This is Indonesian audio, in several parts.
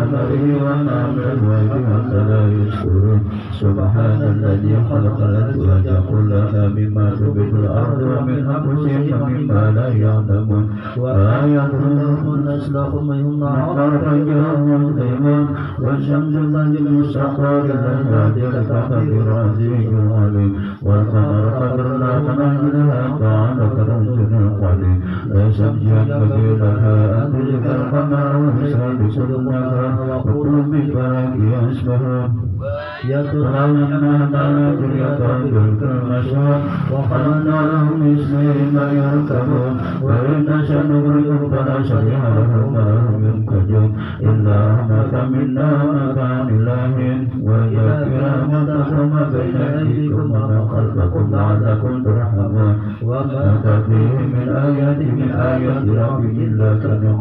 أمره وما من الغيب فلا يشكرون سبحان الذي خلق الأزواج كلها مما تنبت الأرض ومن أنفسهم ومما لا يعلمون وآيات لهم النسل ثم النهار فجرهم مسلمون والشمس تجري مستقر لها ذلك تقدير عزيز عليم والقمر قدرناه منازلها فعلت رجل قدير ليس بجنب لها أن تدرك القمر وحساب سلمها وكل من فلك يسبحون يطلعون على يقابل المشهور وخلقنا لهم اسمين ما يركبون وإن نشأ نغرقهم فلا شبيه لهم ولا هم ينقذون إلا رحمة منا مكان الله ويذكر ما بين أيديكم وما خلفكم لعلكم ترحمون وما تأتيه من آيات ربهم إلا كانوا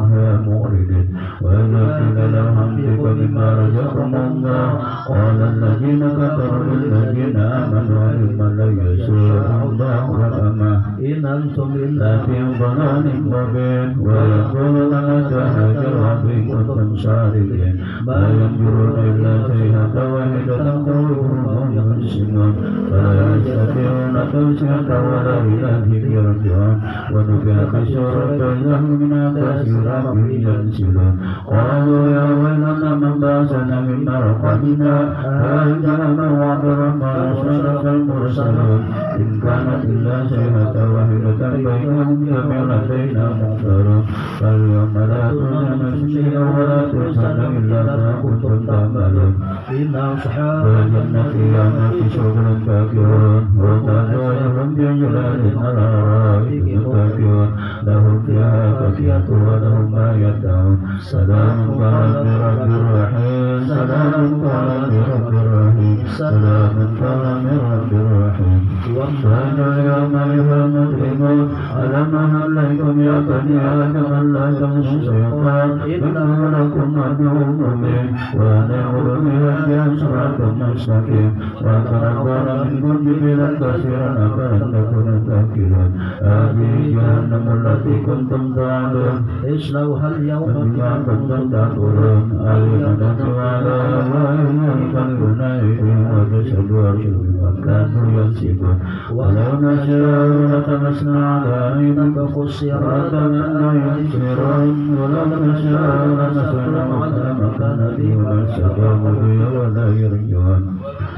معرضين وإذا قيل لهم أنفقوا مما رزقكم الله قال الذين كفروا للذين آمنوا إما لا يسوع الله رحمه إن أنتم إلا في ضلال مبين ويقولون متى هذا الوعد إن كنتم صادقين ما ينظرون إلا صيحة واحدة تخرجهم وهم ينسون فلا يستطيعون توصية ولا إلى أهلهم يرجعون ونفخ في الصور فإذا هم من عباس ربهم ينسلون قالوا يا ويلنا من بعثنا من مرقدنا هذا ما وعد ربنا وصدق المرسلون إن كانت إلا صيحة واحدة بينهم جميعا لدينا محضرون فاليوم لا تظلم شيئا ولا تحزن إلا ما كنتم تعملون إن أصحاب الجنة يومئذ شغل فاكهون وتنزلهم بجلال على الأرائك متكئون لهم فيها فاكهة ولهم ما يدعون سلام قال برب الرحيم سلام قال برب الرحيم سلام قال برب الرحيم وانتهى يوم أيها المجرمون ألم أهلكم يا بني آدم ألا تمسوا الشيطان إنه لكم عدو مبين وأن اعبدوا بهذه صراط مستقيم وتنبأ منكم جبلا كثيرا أفلم تكونوا تأكلون هذه جهنم التي كنتم توعدون اصلوها اليوم بما كنتم تكفرون اليوم على الله يخلقون أيديهم وتشهد أرجلهم كانوا يكسبون ولو نشاء لطمسنا على أعينهم فقصرت لا يبصرون ولو نشاء لمسخناهم على مكانتهم فاستقاموا ولا يرجعون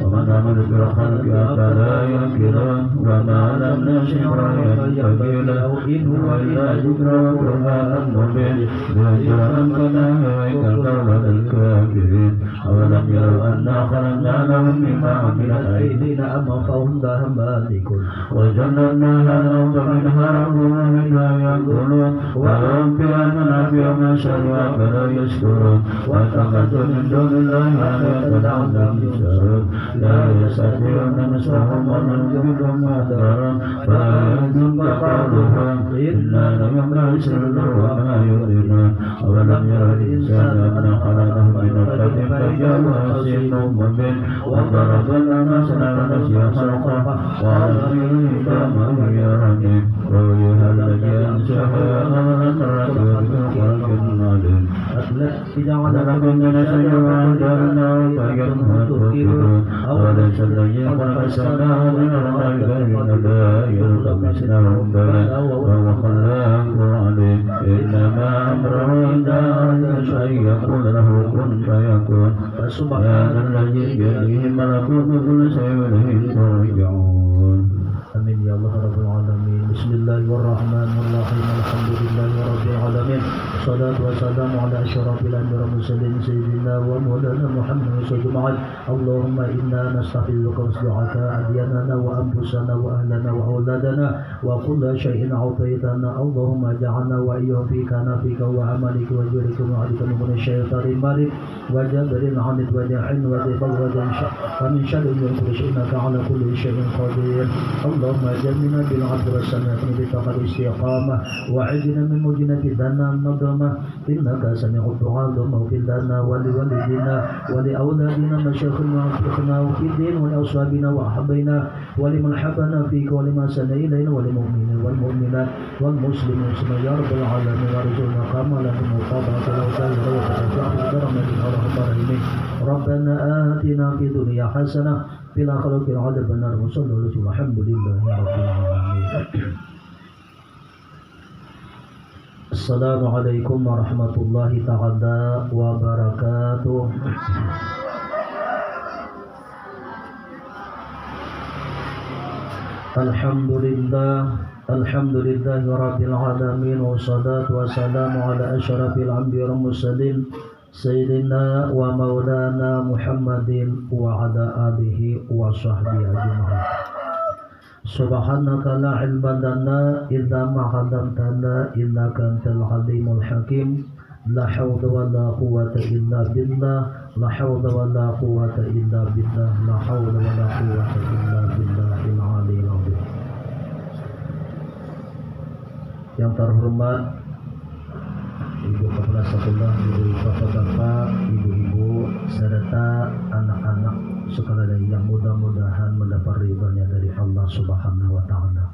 ومن عمل بالخلق أفلا ينكرون وما لم نشر ينبغي له إن هو إلا ذكر وقرآن مبين لينذر من كان يهويك القول الكافرين أولم يروا أنا خلقنا لهم مما عملت أيدينا أنفسهم لها مالكون وجنبناها لهم فمنها ركوب ومنها يأكلون ولهم فيها منافع ومشارب فلا يشكرون واتخذوا من دون الله آلهة لعلهم يشكرون لا يستطيعون نصرهم ومن يملكهم أحذرا فلا يحزنك قولهم إنا ليمسرون وما يؤذنون أولم ير الإنسان أن خلقه من نطفة فإذا هو خصيم مبين وضرب لنا مثلا ونسي خلقه وقال كما هي رميم ويها الذي أنشأها ونصرت بخلق عليم جعل لكم من الشجر وأنزلنا فينها تؤكلون أوليس الذي خلق السماء والأرض بين لا يلقى مثلهم بلا وهو خلاق عليم إنما أمره إذا أراد شيء يقول له كن فيكون فسبحان الذي بيده ملكوت كل شيء وإليه ترجعون. آمين يا الله رب العالمين. بسم الله الرحمن الرحيم. الحمد لله رب العالمين. والصلاة والسلام على أشرف الأنبياء والمرسلين سيدنا ومولانا محمد صلى الله عليه وسلم. اللهم إنا نستغفرك ونستغفرك أدياننا وأنفسنا وأهلنا وأولادنا وكل شيء أعطيتنا. اللهم اجعلنا وإياهم فيك نفيك وعملك وجرك وعليك من الشيطان المالك وجبر العنت وجحن وذبل ومن شر كل شيء إنك على كل شيء قدير. اللهم جمعنا بالعدل والسماء بطاقة الاستقامة وعدنا من مجنة الدنا النظمة إنك سميع الدعاء. اللهم اغفر لنا ولوالدينا ولأولادنا مشايخنا وشيخنا وفي الدين ولأصحابنا وأحبينا ولمن حبنا فيك ولما سنى إلينا وللمؤمنين والمؤمنات والمسلمين يا رب العالمين. وارزقنا كاملا بمطابقة الأوصال وتشفع برحمتك arhamar rahimin. Rabbana atina fid dunya hasanah fil akhirati adzabannar. Alhamdulillahi rabbil alamin. Assalamualaikum warahmatullahi ta'ala wabarakatuh. Alhamdulillahi rabbil alamin. Wassalatu wassalamu ala asyrafil anbiya'i wal mursalin sayyidina wa maulana Muhammadin wa ala alihi wa sahbihi ajma'in. Subhanaka la ilma lana illa ma 'allamtana innaka antal alimul hakim. La haula wa la quwwata illa billah. La haula wa la quwwata illa billah. La haula wa la quwwata illa billahil aliyyil azim. Yang terhormat Ibu Kepala Sekolah, Ibu Bapak-bapak, Ibu-ibu serta anak-anak sekalian yang mudah-mudahan mendapat ridhonya dari Allah Subhanahu wa taala.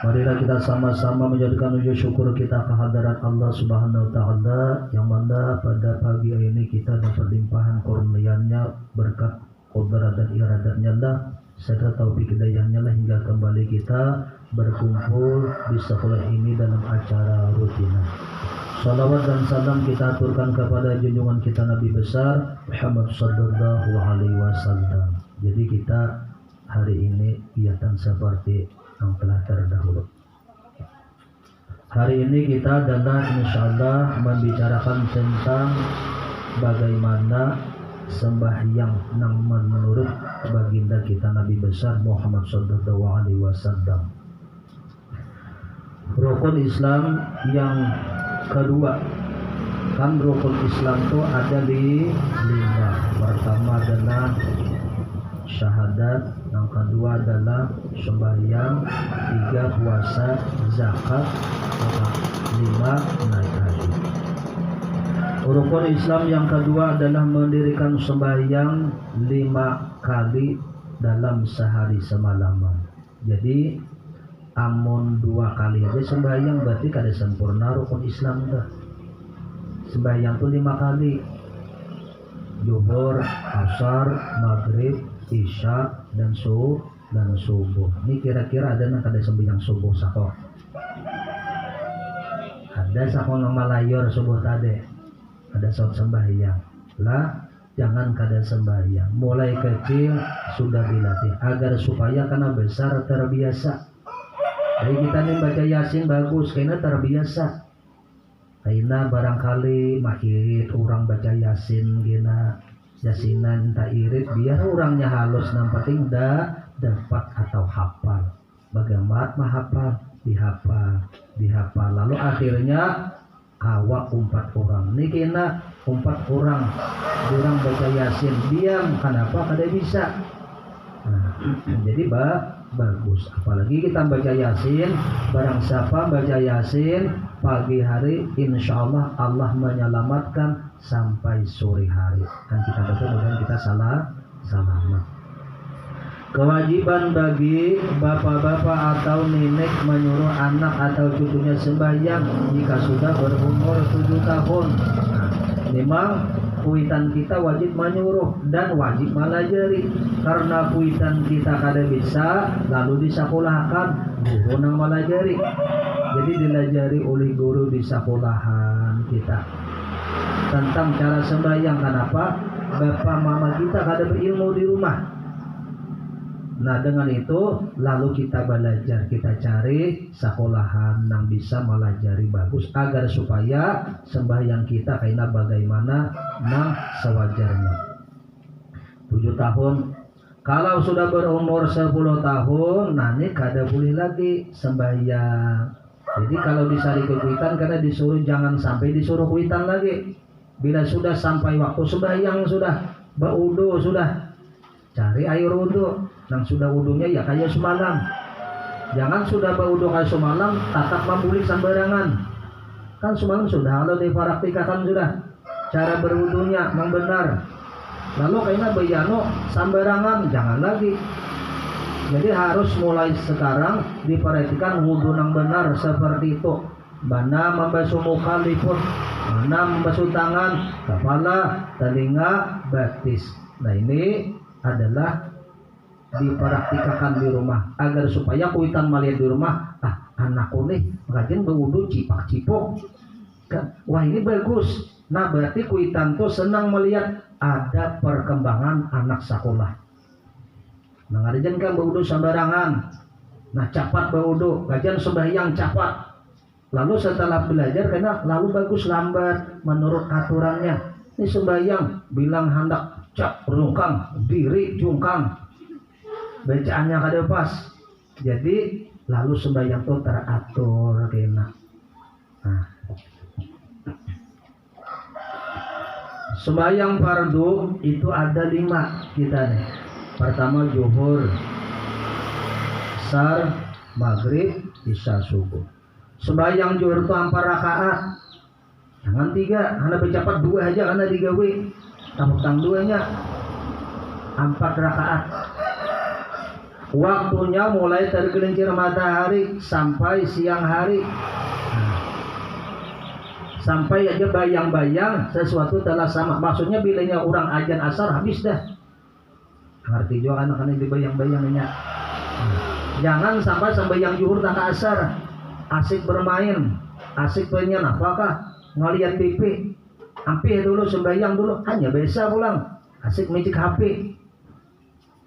Marilah kita sama-sama menjadikan wujud syukur kita kehadirat Allah Subhanahu wa taala, yang mana pada pagi ini kita dapat limpahan kurnianya, berkat qudrat dan iradatnya lah serta taufik hidayahnya lah hingga kembali kita berkumpul di sekolah ini dalam acara rutinan. Salawat dan salam kita aturkan kepada junjungan kita Nabi besar Muhammad sallallahu alaihi wasallam. Jadi kita hari ini kegiatan seperti yang telah terdahulu. Hari ini kita adalah insyaallah membicarakan tentang bagaimana sembahyang yang menurut baginda kita Nabi besar Muhammad sallallahu alaihi wasallam. Rukun Islam yang kedua, kan rukun Islam itu ada di 5. Pertama adalah syahadat, yang kedua adalah sembahyang, 3 puasa, zakat, 5 naik haji. Rukun Islam yang kedua adalah mendirikan sembahyang 5 kali dalam sehari semalaman. Jadi amun 2 kali aja sembahyang berarti kada sempurna rukun Islam dah. Sembahyang tuh 5 kali. Zuhur, asar, maghrib, isya dan subuh. Ini kira-kira ada nang kada sembahyang subuh sako. Ada sako nang malayur subuh tadi. Ada saat sembahyang. Lah jangan kada sembahyang. Mulai kecil sudah dilatih agar supaya karena besar terbiasa. Jadi kita nih baca Yasin bagus, karena terbiasa. Karena barangkali makirit orang baca Yasin, gina Yasinan tak irit, biar orangnya halus, yang penting dah dapat atau hafal. Bagaimana mahafal, dihafal. Lalu akhirnya kawak 4 orang. Ini kena 4 orang baca Yasin, diam. Kenapa? Kada bisa. Nah, jadi bagus. Apalagi kita baca Yasin, barang siapa baca Yasin pagi hari, insya Allah Allah menyelamatkan sampai sore hari. Dan kita baca mudah-mudahan kita selamat. Kewajiban bagi bapak-bapak atau nenek menyuruh anak atau cucunya sembahyang jika sudah berumur 7 tahun. Nah, memang kuitan kita wajib menyuruh dan wajib melajari. Karena kuitan kita kada bisa, lalu disekolahkan guru nang melajari. Jadi dilajari oleh guru di sekolahan kita tentang cara sembahyang. Kenapa? Bapak mama kita kada berilmu di rumah. Nah dengan itu lalu kita belajar, kita cari sekolahan yang bisa melajari bagus agar supaya sembahyang kita kaina bagaimana nah sewajarnya. 7 tahun. Kalau sudah berumur 10 tahun, nanti kada boleh lagi sembahyang. Jadi kalau disari kuitan karena disuruh jangan sampai disuruh kuitan lagi. Bila sudah sampai waktu sembahyang sudah berwudu sudah cari air wudu. Yang sudah wudunya ya kayak semalam. Jangan sudah berwudu kayak semalam tatap membulik sembarangan. Kan semalam sudah kalau dipraktikkan sudah cara berwudunya memang benar. Lalu kayaknya bayano sembarangan jangan lagi. Jadi harus mulai sekarang diperhatikan wudu yang benar seperti itu. mana membasuh muka liput, mana membasuh tangan, kepala, telinga, batis. Nah ini adalah dipraktikkan di rumah agar supaya kuitan melihat di rumah, anakku nih rajin berwudu cipak-cipok kan, wah ini bagus. Nah berarti kuitan tuh senang melihat ada perkembangan anak sekolah. Nah ngajian kan berwudu sembarangan, nah capat berwudu, ngajian sembahyang capat. Lalu setelah belajar karena lalu bagus lambat menurut aturannya. Ini sembahyang bilang hendak cap rungkang diri jungkang, bacaannya kada pas. Jadi lalu sembahyang itu teratur kena. Nah. Sembahyang fardu itu ada 5 kita nih. Pertama zuhur, asar, maghrib, isya, subuh. Sembahyang zuhur itu 4 rakaat. Jangan 3, hanya bercapat 2 aja karena digawe. Tambah 2-nya 4 rakaat. Waktunya mulai tergelincir matahari sampai siang hari. Sampai aja bayang-bayang sesuatu telah sama. Maksudnya bilanya orang ajan asar habis dah. Ngerti juga anak-anak dibayang-bayangnya. Jangan sampai sembahyang zuhur tak asar. Asik bermain, asik pengen apakah ngeliat TV. Hampir dulu sembahyang dulu, hanya biasa pulang. Asik magic HP.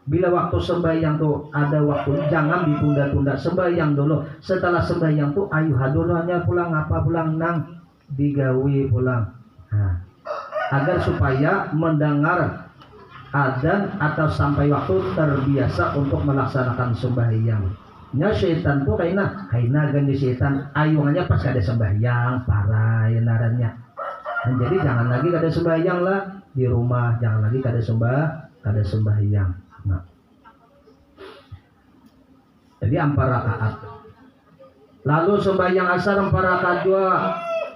Bila waktu sembahyang tuh ada waktu, jangan ditunda-tunda. Sembahyang dulu. Setelah sembahyang tuh ayo hadulanya pulang apa pulang nang digawi pulang. Nah, agar supaya mendengar adzan atau sampai waktu terbiasa untuk melaksanakan sembahyang. Nya setan tuh kaina ganti setan ayungannya pas ada sembahyang parah narannya. Nah, jadi jangan lagi kada sembahyang lah di rumah, jangan lagi kada sembahyang. Nah. Jadi 4 rakaat. Lalu sembahyang asar 4 rakaat juga.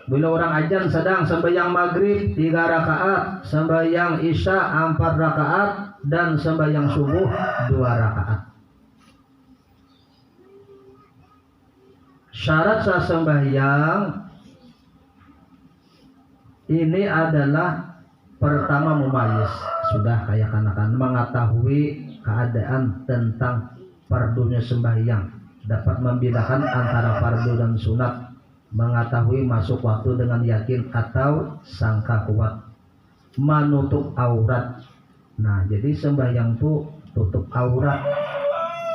Bila orang ajan sedang sembahyang maghrib 3 rakaat, sembahyang isya 4 rakaat, dan sembahyang subuh 2 rakaat. Syarat sah sembahyang ini adalah pertama mumayyiz, sudah kayak kanakan mengetahui keadaan tentang fardunya sembahyang, dapat membedakan antara fardu dan sunat, mengetahui masuk waktu dengan yakin atau sangka kuat, menutup aurat. Nah jadi sembahyang tuh tutup aurat.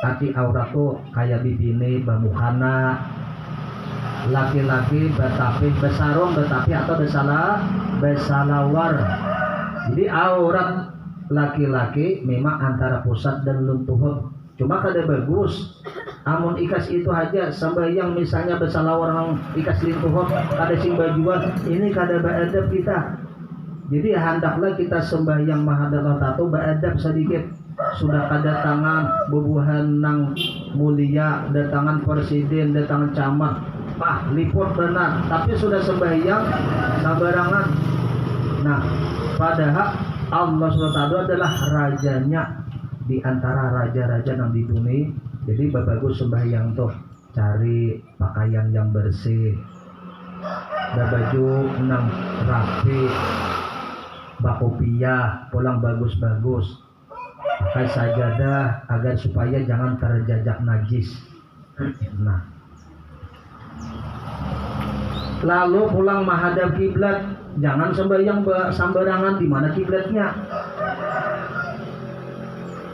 Arti aurat tuh kayak bibini bamukana, laki-laki betapi besarung betapi atau besalawar. Jadi aurat laki-laki memang antara pusat dan luntuhut. Cuma kada bagus amun ikas itu aja sembahyang misalnya bersalah orang ikas lintuhok kada sing bajuan, ini kada beadab kita. Jadi hendaklah kita sembahyang mahadallah tato beadab sedikit. Sudah kedatangan bubuhan nang mulia, datangan presiden, datangan camat, liput benar, tapi sudah sembahyang sabarangan. Nah padahal Allah SWT adalah rajanya di antara raja-raja yang di dunia. Jadi bagus sembahyang tuh cari pakaian yang bersih, baju nang rapi, bakopiah pulang bagus-bagus, pakai sajadah agar supaya jangan terjajak najis. Nah lalu pulang menghadap kiblat, jangan sembahyang sembarangan di mana kiblatnya.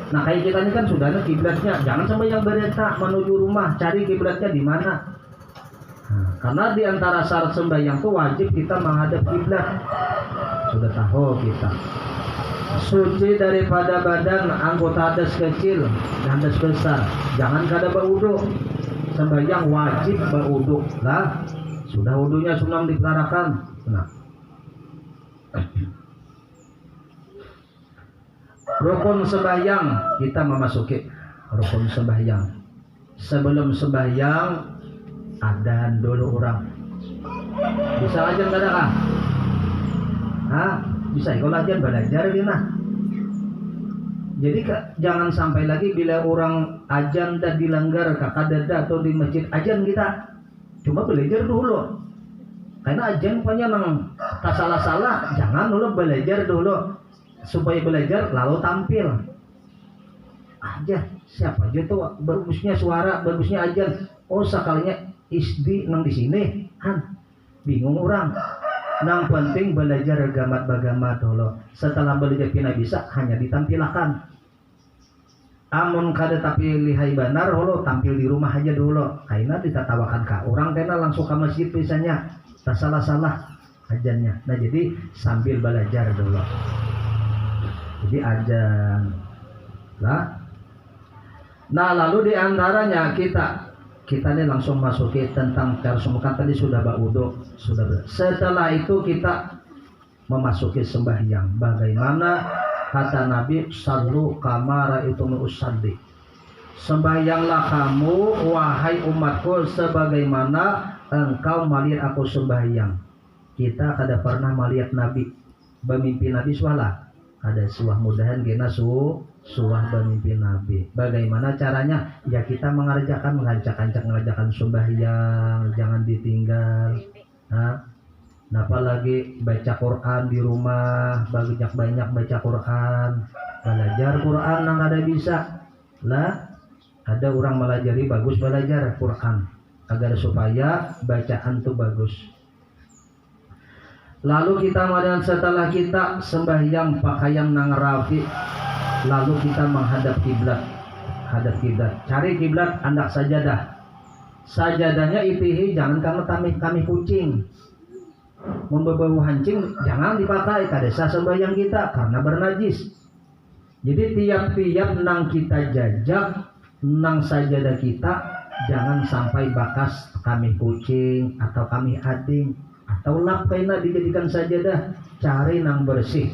Nah kayak kita ini kan sudah ada kiblatnya, jangan sembahyang bereta menuju rumah, cari kiblatnya di mana. Nah, karena di antara syarat sembahyang itu wajib kita menghadap kiblat. Sudah tahu kita. Suci daripada badan, anggota hadas kecil dan hadas besar. Jangan kada berwudu. Sembahyang wajib berwudu lah. Sudah wudunya sunnah diklarkan. Nah. Rukun sembahyang, kita memasuki rukun sembahyang. Sebelum sembahyang adzan dulu orang. Bisa ajan kada kah? Bisa. Kalau ajan belajar dia nah. Jadi jangan sampai lagi bila orang ajan dan dilanggar kakadada atau di masjid ajan kita. cuma belajar dulu. Karena ajen punya nang tak salah-salah, jangan dulu belajar dulu supaya belajar lalu tampil. Aja siapa aja tuh bagusnya suara, bagusnya ajan. Oh sekalinya isdi nang di sini, kan bingung orang. Nang penting belajar gamat dulu. Setelah belajar pina bisa hanya ditampilkan. Amun kada tapi lihai benar holo tampil di rumah aja dulu. Karena ditatawakan ka orang karena langsung ke masjid biasanya. Tak salah-salah ajannya. Nah jadi sambil belajar dulu. Jadi ajan lah. Nah lalu diantaranya kita ini langsung masuki tentang cara semukan tadi sudah ba'udu sudah. Setelah itu kita memasuki sembahyang. Bagaimana kata Nabi sallu kamara itu usalli. Sembahyanglah kamu wahai umatku sebagaimana engkau melihat aku sembahyang. Kita kada pernah melihat Nabi bermimpi Nabi suala. Ada suah mudahan kena suah bermimpi Nabi. Bagaimana caranya? Ya kita mengerjakan mengancak sembahyang, jangan ditinggal. Nah, apalagi baca Quran di rumah, banyak baca Quran, belajar Quran nang ada bisa. Lah, ada orang melajari bagus belajar Quran agar supaya bacaan tuh bagus. Lalu kita kemudian setelah kita sembahyang pakaian nang rafi, lalu kita menghadap kiblat. Cari kiblat andak sajadah. Sajadahnya itihi jangan karena kami kucing. Membebau hancing jangan dipakai kadesa sembahyang kita karena bernajis. Jadi tiap-tiap nang kita jajak nang sajadah kita jangan sampai bakas kami kucing atau kami ading atau lap kaina dijadikan sajadah, cari nang bersih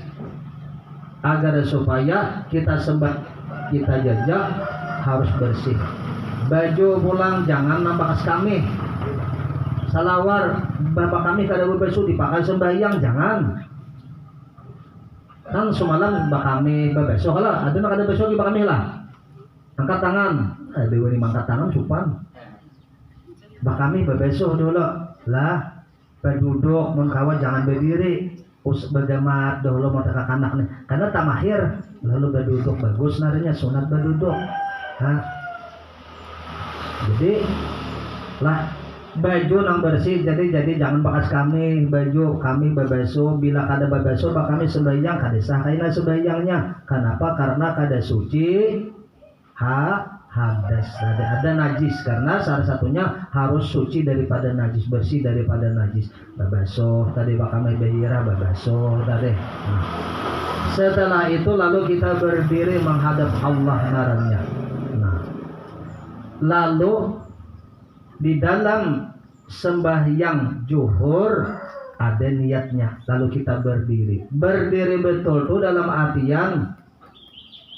agar supaya kita jajak harus bersih. Baju pulang jangan nang bakas kami. Salawar bapak kami kada bebesu dipakai sembahyang jangan. Kan semalam bapak kami bebesu kalau ada nak ada besu di bapak kami lah. Angkat tangan, dewa ni angkat tangan supan. Bah kami bebesuh dulu, lah berduduk, mengkawat jangan berdiri, berjamat dulu mau tak anak nih. Karena tak mahir, lalu berduduk bagus narinya sunat berduduk. Jadi lah baju nang bersih, jadi jangan bakas kami baju kami bebesuh. Bila kada bebesuh, bah kami sembahyang kada sah kaina sembahyangnya. Kenapa? Karena kada suci. Hadas ada najis karena salah satunya harus suci daripada najis, bersih daripada najis. Babasoh tadi bakal behira babasoh tadi. Setelah itu lalu kita berdiri menghadap Allah naranya. Lalu di dalam sembahyang zuhur ada niatnya. Lalu kita berdiri betul tuh dalam artian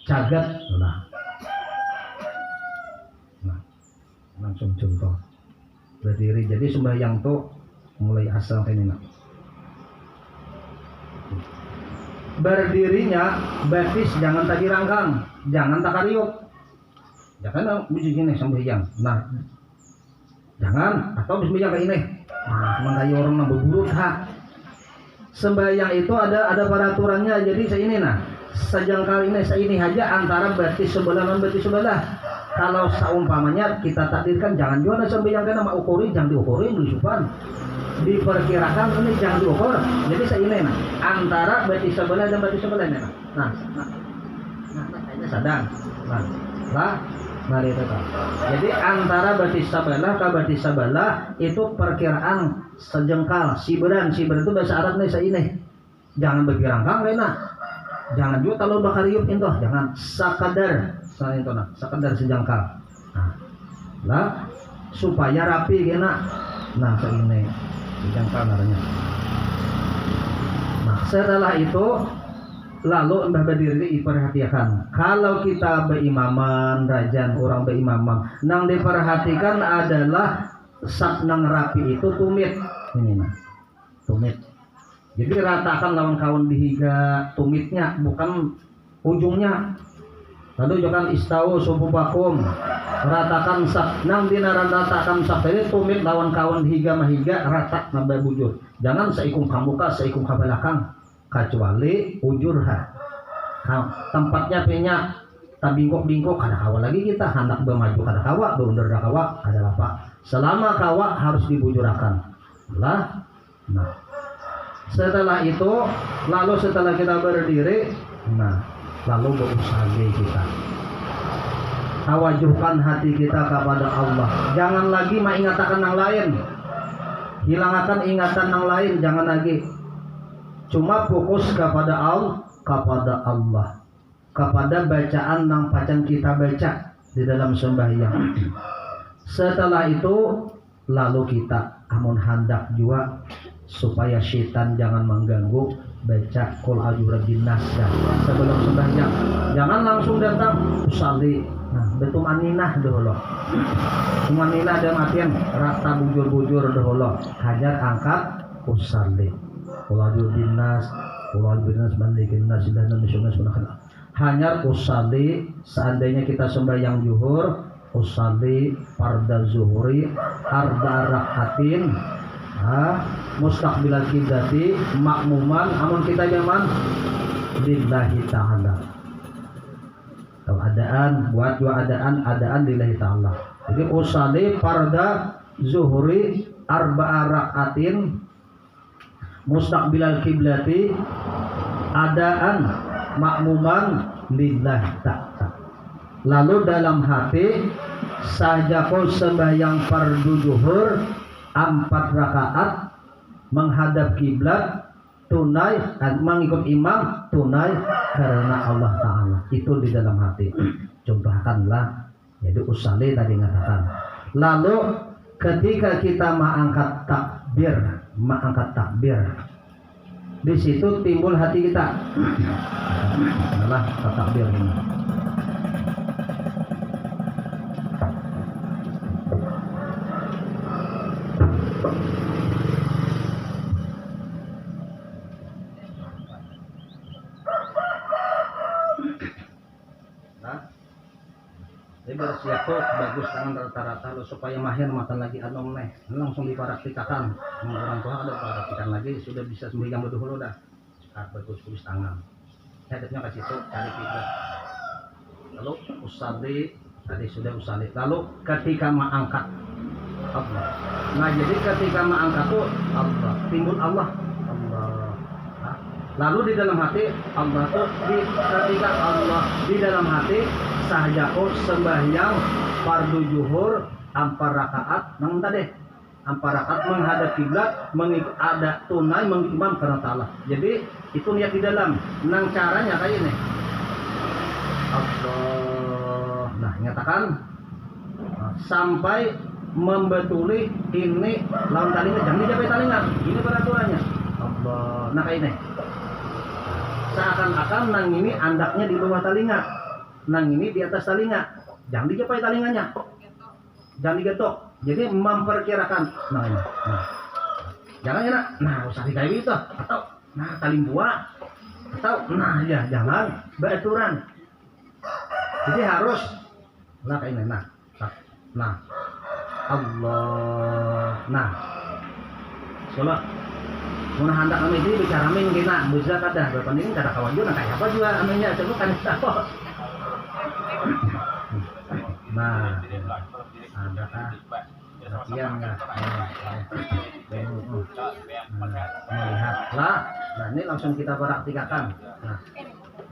cagat lah. Langsung contoh berdiri. Jadi sembahyang tuh mulai asal kayak ini. Berdirinya batis jangan tadi rangkang, jangan takariuk. Jangan begini sembahyang. Nah, jangan atau sembahyang kayak ini. Emang kayak orang yang berburuk sembahyang itu ada peraturannya. Jadi ini sejengkal ini aja antara batis sebelah dan batis sebelah. Kalau seumpamanya kita takdirkan jangan juga ada sembahyang kena ukuri, jangan diukuri belusupan. Diperkirakan ini jangan diukur. Jadi ini antara batis sebelah dan batis sebelah nah ini sedang. Mari tetap. Jadi antara batis sebelah ke batis sebelah itu perkiraan sejengkal, siberan itu bahasa Arab nih ini. Jangan berkirangkang kena. Jangan juga kalau bakar yuk itu, jangan sakadar. Sekadar sejengkal. Lah supaya rapi kena. Ini sejengkal naranya. Setelah itu lalu mbah berdiri diperhatikan. Kalau kita berimaman rajan orang berimaman, nang diperhatikan adalah sak nang rapi itu tumit. Ini tumit. Jadi ratakan lawan kawan dihiga tumitnya bukan ujungnya. Lalu jangan istau subupakum ratakan sak nang dina ratakan sak tadi tumit lawan kawan higa mahiga rata nambah bujur. Jangan seikum kamuka seikum kabelakang kecuali ujurha. Tempatnya punya tabingkok-bingkok kada kawa lagi kita hendak bermaju kada kawa berunder kada kawa kada apa. Selama kawa harus dibujurakan. Lah. Nah. Setelah itu lalu setelah kita berdiri lalu berusaha kita tawajuhkan hati kita kepada Allah. Jangan lagi mengingatakan yang lain, hilangkan ingatan yang lain, jangan lagi. Cuma fokus kepada Allah, kepada bacaan yang pacan kita baca di dalam sembahyang. Setelah itu lalu kita amun hendak juga supaya syaitan jangan mengganggu, baca qul a'udzu binnas sebelum sembahyang. Jangan langsung datang usalli. Betul aninah dulu. Tumaninah dalam artian rata bujur-bujur dulu. Hajar angkat usalli. Qul a'udzu binnas malikin nas dan sunah. Hanya usalli seandainya kita sembahyang zuhur, usalli fardhu zuhri arba rakaatin. Mustaqbilal kiblati makmuman amun kita zaman lillahi ta'ala. Adaan buat dua adaan lillahi ta'ala. Jadi usalli fardhu zuhri arba'a rakaatin mustaqbilal kiblati adaan makmuman lillahi ta'ala. Lalu dalam hati saja kau sembahyang fardu zuhur 4 rakaat menghadap kiblat tunai mengikut imam tunai karena Allah Ta'ala. Itu di dalam hati. Contohkanlah, jadi usalli tadi mengatakan. Lalu ketika kita mengangkat takbir, di situ timbul hati kita adalah takbir ini. Bersiap bagus tangan rata-rata supaya mahir makan lagi adong neh langsung dipraktikkan. Orang tua ada praktikan lagi sudah bisa sembahyang dulu dah. Bagus tulis tangan. Hadapnya ke situ cari kiblat. Lalu usalli tadi sudah usalli. Lalu ketika mengangkat Allah. Nah jadi ketika mengangkat tuh Allah timbul Allah. Lalu di dalam hati Allah tuh ketika Allah di dalam hati sahjako sembahyang fardu zuhur 4 rakaat nang tadi 4 rakaat menghadap kiblat mengikut ada tunai mengikut imam karena ta'ala. Jadi itu niat di dalam nang caranya kayak ini Allah. Nah nyatakan sampai membetuli ini lawan talinya jangan dijapai talingan ini peraturannya Allah. Nah kayak ini seakan-akan nang ini andaknya di bawah talinga, nang ini di atas talinga, jangan dijapai talinganya, jangan digetok. Jadi memperkirakan, jangan ya usah kayak gitu, atau taling buah, atau ya jangan beraturan. Jadi harus kayak ini, Allah, sholat. Mun hendak kami ini bicara min kena buzak ada berpanding kada kawan juga kayak apa juga aminnya coba kan tahu. Adakah latihan enggak? Melihatlah. Nah, ini langsung kita praktikkan. Nah,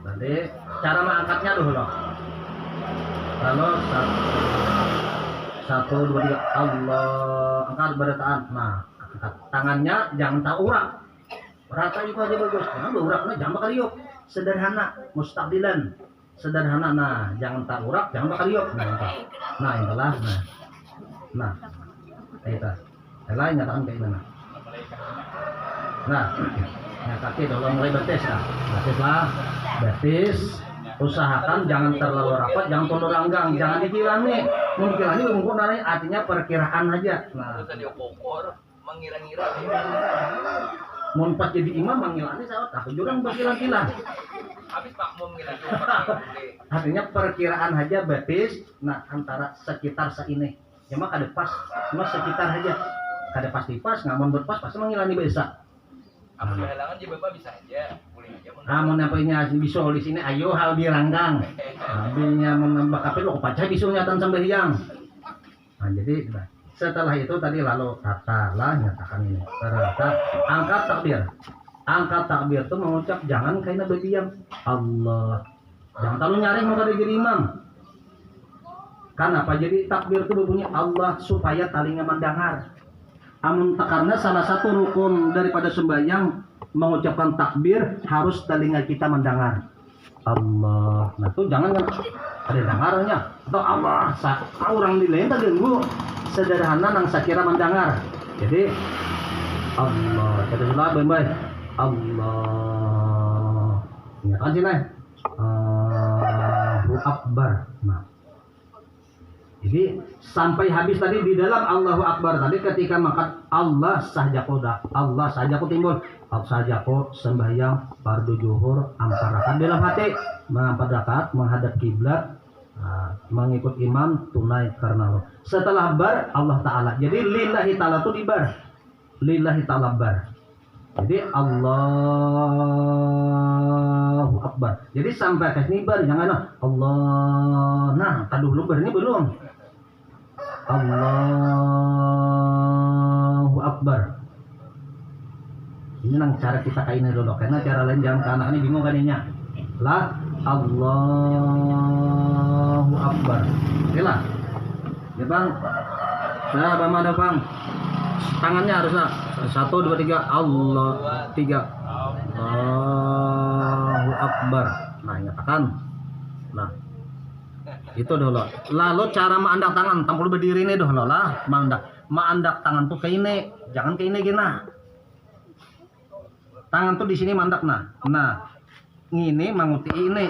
berarti cara mengangkatnya dulu. Lalu 1 2 3 Allah angkat berataan. Nah, tangannya jangan tak urak rata itu aja bagus karena uraknya jangan bakal yuk sederhana mustaqbilan sederhana jangan tak urak jangan bakal yuk itulah kita lain nyatakan kayak mana kaki dulu mulai betis betis usahakan jangan terlalu rapat jangan terlalu ranggang jangan dikilani mungkin artinya perkiraan aja mengira-ngira munpat jadi imam mengilani saat aku juga berkilan-kilan habis makmum gitu. Artinya perkiraan aja betis, nah antara sekitar seini. Cuma kada pas, cuma sekitar aja. Kada pasti pas, ngamun berpas pasti mengilani bisa. Apa kehalangan jadi bapak bisa aja, boleh aja. Amun nampaknya bisu di sini ayo hal diranggang. Habisnya menambah kape lo pacar bisu nyatan sembahyang. Nah jadi setelah itu tadi lalu katalah nyatakan ini. Ternyata angkat takbir. Angkat takbir itu mengucap jangan kaina berdiam. Allah. Jangan terlalu nyaring mau jadi imam. Kenapa jadi takbir itu berbunyi Allah supaya talinya mendengar. Amun karena salah satu rukun daripada sembahyang mengucapkan takbir harus telinga kita mendengar. Allah. Nah itu jangan kan ada dengarnya atau Allah orang di lain tak ganggu sederhana nang sakira mendengar. Jadi Allah kita sudah baik-baik. Allah. Ingat aja nih. Allahu Akbar. Nah. Jadi sampai habis tadi di dalam Allahu Akbar tadi ketika makan Allah sahajaku timbul sahajaku sembahyang fardu zuhur 4 rakaat dalam hati 4 rakaat menghadap kiblat mengikut imam tunai karena Allah. Setelah bar Allah Ta'ala. Jadi lillahi ta'ala itu di bar. Lillahi ta'ala bar. Jadi Allahu Akbar. Jadi sampai ke sini bar jangan Allah. Nah, tadi dulu bar ini belum. Allahu Akbar. Ini nang cara kita kainnya dulu. Karena cara lain jangan ke anak ini bingung kan ini. Lah Allahu Akbar. Oke lah. Ya bang. Nah, bang ada bang. Tangannya harusnya 1, 2, 3 Allah 3 Allahu Akbar. Nah nyatakan. Nah itu dulu. Lalu cara mengandak tangan tampil berdiri ini dulu lah. Mengandak tangan tuh ke ini, jangan ke ini gina. Tangan tuh di sini mandak nah. Nah ini manguti ini.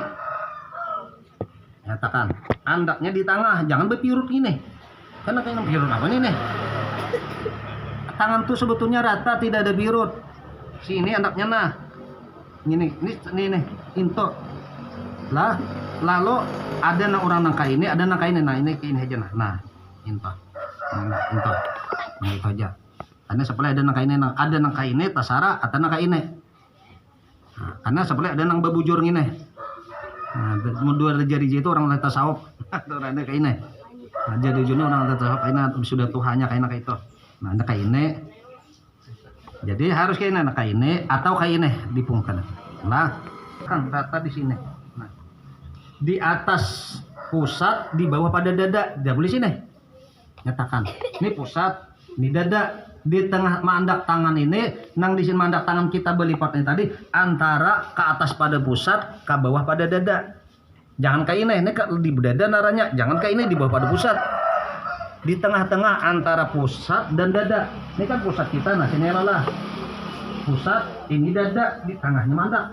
Nyatakan. Andaknya di tengah, jangan berpirut ini. Karena kayak pirut apa ini nih? Tangan tuh sebetulnya rata, tidak ada birut. Sini andaknya nah. Ini into. Lah, lalu ada orang nangka ini, ada nangka ini. Nah, ini aja nah. Nah, into. Nah, into. Nah, itu aja. Karena sebelah ada nangka ini, tasara atau nangka ini. Nah, karena sebelah ada nang babujur ini. Nah, dua jari itu orang lain tasawuf. Orang kayak ini. Nah, jadi ujungnya orang lain tasawuf ini sudah Tuhannya kayak itu. Nah, ada kayak ini. Jadi harus kayak ini atau kayak ini dipungkan. Nah, kan rata di sini. Nah, di atas pusat, di bawah pada dada. Tidak boleh sini. Nyatakan. Ini pusat, ini dada. Di tengah mandak tangan ini, nang di sini mandak tangan kita berlipatnya tadi antara ke atas pada pusat, ke bawah pada dada. Jangan kayak ini di dada naranya. Jangan kayak ini di bawah pada pusat. Di tengah-tengah antara pusat dan dada. Ini kan pusat kita, nah sini lah. Pusat, ini dada, di tengahnya mandak.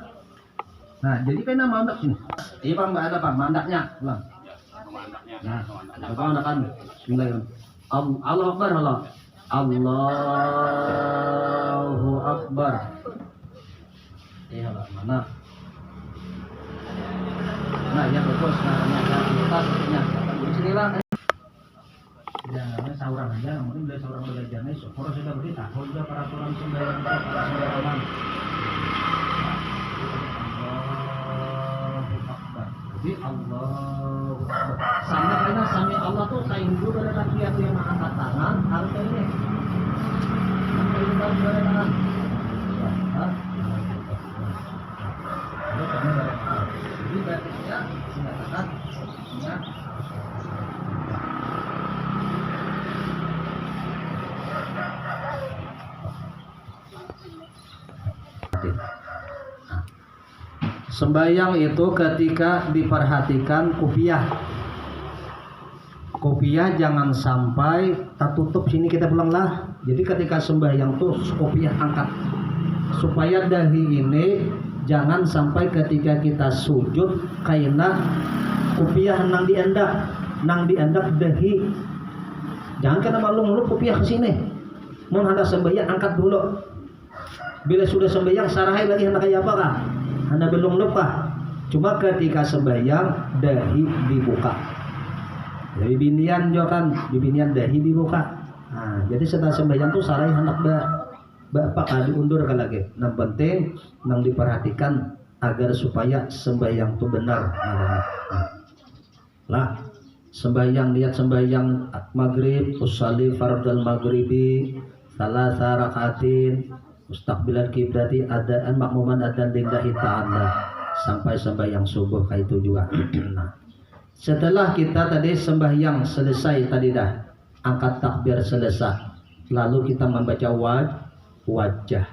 Nah, jadi kayaknya mandak sini. Iya Pak, nggak ada Pak, mandaknya. Nah, apa mandakan? Bismillahirrahmanirrahim. Allahu Akbar, Allah. Allahu Akbar. Iya Pak, mana? Nah, yang bagus, namanya kita sepertinya. Di sinilah. Jangan saurang aja, mungkin beli saurang belajarnya syukur sudah berita. Sudah peraturan sembahyang itu para sembahyang. Allahu Akbar. Jadi Allahu Akbar. Sama karena sami Allah tuh kain dulu pada takbir yang angkat tangan harus ini. Ini baru pada tangan. Jadi batiknya silakan. Ya. Sembahyang itu ketika diperhatikan kopiah jangan sampai tertutup sini kita pulang lah. Jadi ketika sembahyang tuh kopiah angkat supaya dahi ini jangan sampai ketika kita sujud kaina kopiah nang diandak dahi. Jangan kena malu kopiah ke sini. Mau hendak sembahyang angkat dulu. Bila sudah sembahyang sarahai lagi hendak kayak apa kah? Anda belum lupa. Cuma ketika sembahyang dahi dibuka. Jadi binian jo kan, binian dahi dibuka. Nah, jadi setelah sembahyang tuh sarai hendak bapak diundur ke lagi. Yang penting nang diperhatikan agar supaya sembahyang tuh benar. Lah sembahyang niat sembahyang maghrib usolli fardal maghribi salasa rakaatin mustaqbilal kiblati adaan makmuman adan lillahi ta'ala sampai sembahyang subuh kayak itu juga. Nah, setelah kita tadi sembahyang selesai tadi dah angkat takbir selesai, lalu kita membaca wajah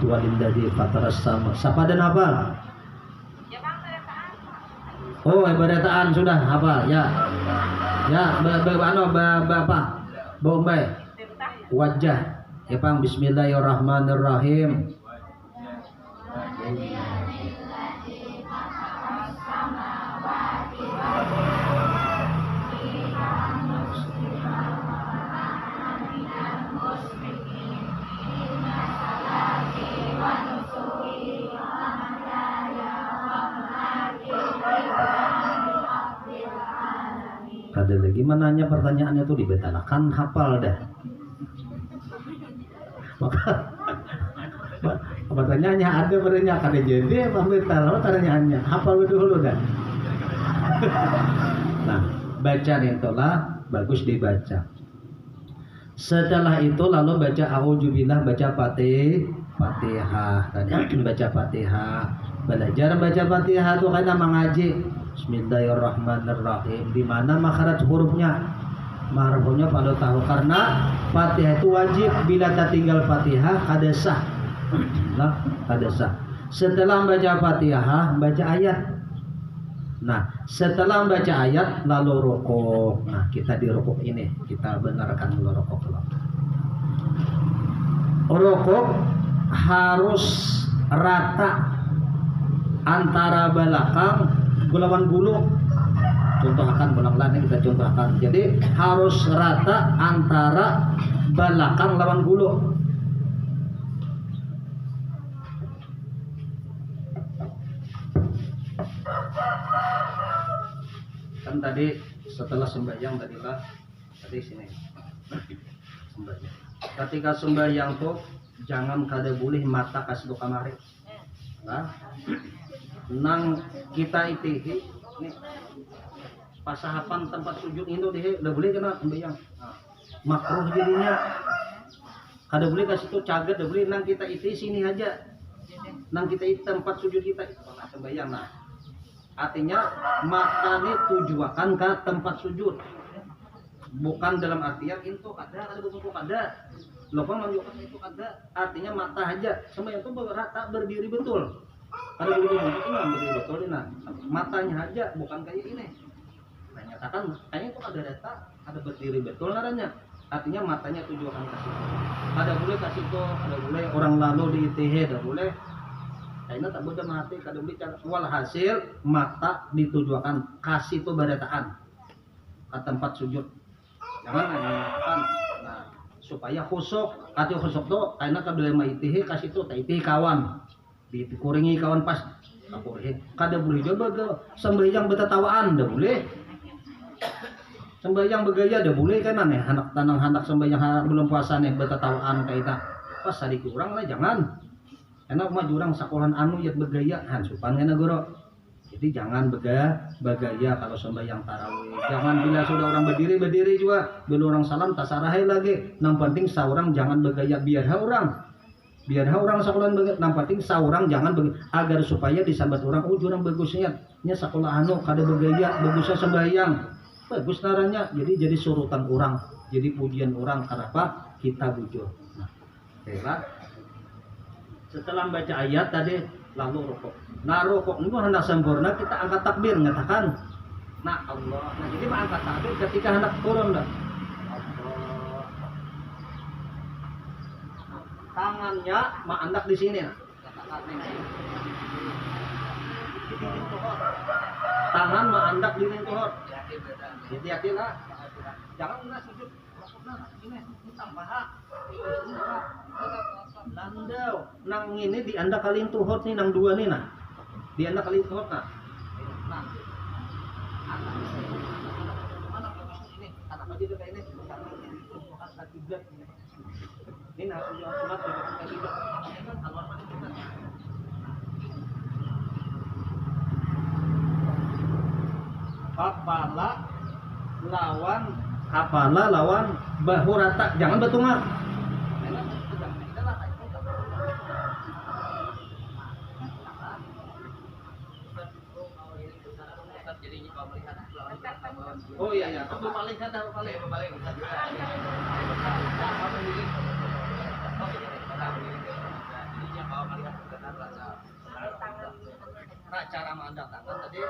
tuwalilladzi fataras sama. Siapa dan apa? Oh, berataan sudah apa? Ya. Ya, apa? Bombay. Wajah. Ya, Bang. Bismillahirrahmanirrahim. Ada lagi mananya pertanyaannya tuh dibetalakan hafal dah. Maka pertanyaannya ada pertanyaan kada jadi apa betal pertanyaannya hafal dulu dah. Nah, bacaan itulah bagus dibaca. Setelah itu lalu baca a'udzubillah, baca Fatihah. Tadi baca Fatihah. Belajar baca Fatihah itu karena mengaji. Bismillahirrahmanirrahim. Di mana makhraj hurufnya? Hurufnya pada tahu karena Fatihah itu wajib, bila tertinggal Fatihah kada sah. Nah, kada sah. Setelah baca Fatihah, baca ayat. Nah, setelah baca ayat lalu rukuk. Nah, kita di rukuk ini kita benarkan dulu rukuk. Rukuk harus rata antara belakang gulawan bulu. Contohkan bolak-balik kita contohkan. Jadi harus rata antara belakang lawan bulu. Kan tadi setelah sembahyang tadi sini sembahyang. Ketika sembahyang tuh jangan kada boleh mata kasih kamari. Nah, nang kita itu nih pasahapan tempat sujud itu deh udah boleh kena sembahyang. Makruh jadinya. Kada boleh kasih tuh caget, udah boleh nang kita itu sini aja. Nang kita itu tempat sujud kita itu sembahyang. Nah, artinya mata ini tujuakan ke tempat sujud. Bukan dalam artian itu ada buku ada. Lopang menunjukkan itu ada. Artinya mata aja. Sembahyang itu rata berdiri betul. Ada berdiri betul ini. Matanya aja bukan kayak ini. Nyatakan kayaknya itu ada data, ada berdiri betul naranya. Artinya matanya tujuakan ke situ. Ada boleh ke situ, ada boleh orang lalu di ITH, ada boleh. Kayaknya tak boleh mati, kada boleh walhasil mata ditujukan kasih itu berataan ke tempat sujud. Jangan mengatakan nah, supaya khusuk, hati khusuk tuh kayaknya kada boleh maitih kasih itu, taitih kawan. Dikurangi kawan pas kada boleh juga sembahyang betatawaan, dah boleh. Sembahyang begaya dah boleh kan nih anak tanang hendak sembahyang belum puasa nih betatawaan kaita. Pas hari kurang lah jangan. Enak mah jurang sakolahan anu yat begaya han supan ngana guru. Jadi jangan begaya kalau sembahyang tarawih. Jangan bila sudah orang berdiri juga, bila orang salam tasarahai lagi. Yang penting saurang jangan begaya biar orang sakolahan begaya. Yang penting saurang jangan begaya agar supaya disambat orang jurang bagusnya nya sakolah anu kada begaya bagusnya sembahyang. Bagus naranya. Jadi surutan orang, jadi pujian orang kenapa kita bujur. Nah, hebat. Setelah baca ayat tadi lalu rukuk. Nah rukuk itu hendak sempurna kita angkat takbir mengatakan nah Allah. Nah jadi angkat takbir ketika hendak turun dah. Allah. Tangannya mandak di sini. Tangan mandak di sini tuhor. Hati-hati lah. Jangan sujud. Ini tambah. Landau, nang ini di anda kalian tuhot nih, nang dua nih nah. Di anda kalian tuhot nah. Nah. Anak aja tuh kayak ini. Ini nah, sunat kayak gitu. Kapala lawan bahu rata, jangan betungan. Oh iya ya, belum paling ada paling. Nah, cara mandang tangan tadi,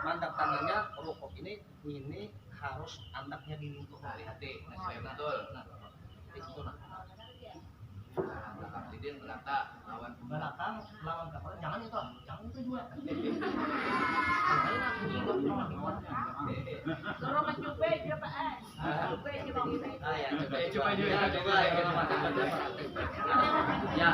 mandang tangannya rokok ini harus andaknya dilingkup hati-hati. Nah, betul. Nah, itu nah. Belakang lidin belakang lawan kepala, jangan itu juga. Suruh mencoba aja Pak. Coba. Ya.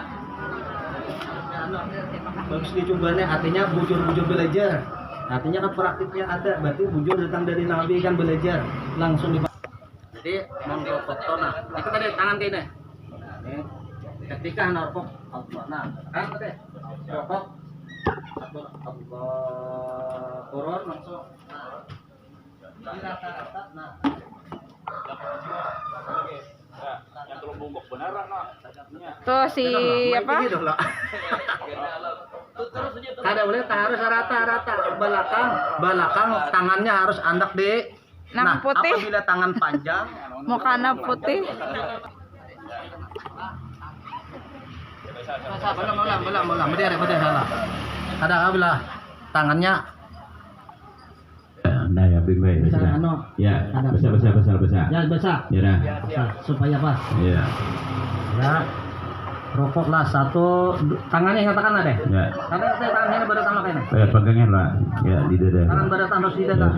Bagus dicobanya, artinya bujur belajar. Artinya kan praktiknya ada, berarti bujur datang dari Nabi kan belajar langsung di. Jadi monggo foto nah. Itu tadi tangan kene. Nih. Ketika narkok Allah. Nah, kan tadi. Rokok. Allah turun langsung. Nah. Ini rata-rata nah. Yang belum bungkuk beneran lah. Tuh si apa? Kada boleh harus rata-rata belakang tangannya harus andak di Nang putih. Apabila tangan panjang Mukana putih. belum beda salah. Ada kabila tangannya Nah ya baik. Ya, besar. ya besar. Ya dah. Supaya pas. Ya. Ya. Rokok lah satu tangannya katakan ada. Ya. Karena saya tangannya baru tambah kayaknya. Pegangin lah. Ya di dada. Tangan baru tambah di dada.